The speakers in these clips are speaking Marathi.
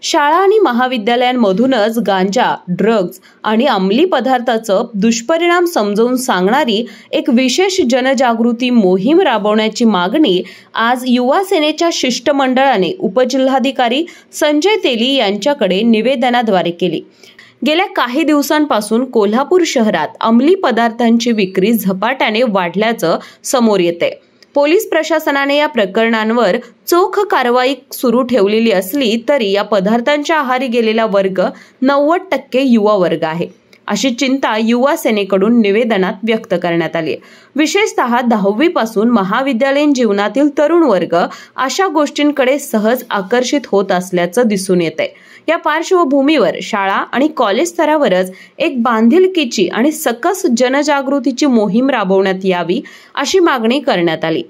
शाळा आणि महाविद्यालयांमधूनच गांजा, ड्रग्ज आणि अंमली पदार्थाचं दुष्परिणाम समजावून सांगणारी एक विशेष जनजागृती मोहीम राबवण्याची मागणी आज युवा सेनेच्या शिष्टमंडळाने उपजिल्हाधिकारी संजय तेली यांच्याकडे निवेदनाद्वारे केली। गेल्या काही दिवसांपासून कोल्हापूर शहरात अंमली पदार्थांची विक्री झपाट्याने वाढल्याचं समोर येतंय। पोलीस प्रशासनाने या प्रकरणांवर चोख कारवाई सुरू ठेवलेली असली तरी या पदार्थांच्या आहारी गेलेला वर्ग 90% युवा वर्ग आहे, अशी चिंता युवा सेनेकडून निवेदनात व्यक्त करण्यात आली आहे। विशेषतः 10वी पासून महाविद्यालयीन जीवनातील तरुण वर्ग अशा गोष्टींकडे सहज आकर्षित होत असल्याचं दिसून येतंय। या पार्श्वभूमीवर शाळा आणि कॉलेज स्तरावरच एक बांधिलकीची आणि सकस जनजागृतीची मोहीम राबवण्यात यावी अशी मागणी करण्यात आली।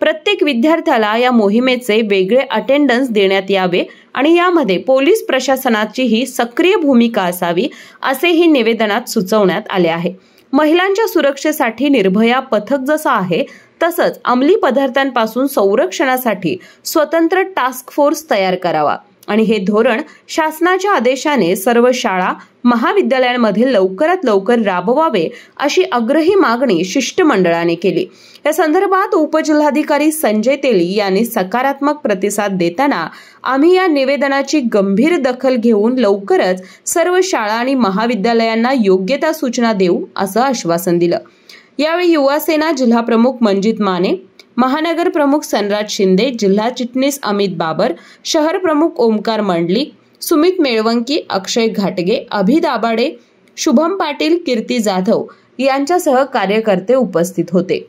प्रत्येक विद्यार्थ्याला या मोहिमेचे वेगळे अटेंडन्स देण्यात यावे आणि यामध्ये पोलीस प्रशासनाचीही सक्रिय भूमिका असावी असेही निवेदनात सुचवण्यात आले आहे। महिलांच्या सुरक्षेसाठी निर्भया पथक जसं आहे तसंच अंमली पदार्थांपासून संरक्षणासाठी स्वतंत्र टास्क फोर्स तयार करावा आणि हे धोरण शासनाच्या आदेशाने सर्व शाळा महाविद्यालयांमध्ये लवकरात लवकर राबवावे अशी आग्रही मागणी शिष्टमंडळाने केली। या संदर्भात उपजिल्हाधिकारी संजय तेली यांनी सकारात्मक प्रतिसाद देताना आम्ही या निवेदनाची गंभीर दखल घेऊन लवकरच सर्व शाळा आणि महाविद्यालयांना योग्य त्या सूचना देऊ असं आश्वासन दिलं। यावेळी युवा सेना जिल्हा प्रमुख मंजित माने, महानगर प्रमुख सनराज शिंदे, जिल्हा चिटणीस अमित बाबर, शहर प्रमुख ओमकार मंडलिक, सुमित मेळवंकी, अक्षय घाटगे, अभि दाभाडे, शुभम पाटील, कीर्ती जाधव यांच्यासह कार्यकर्ते उपस्थित होते।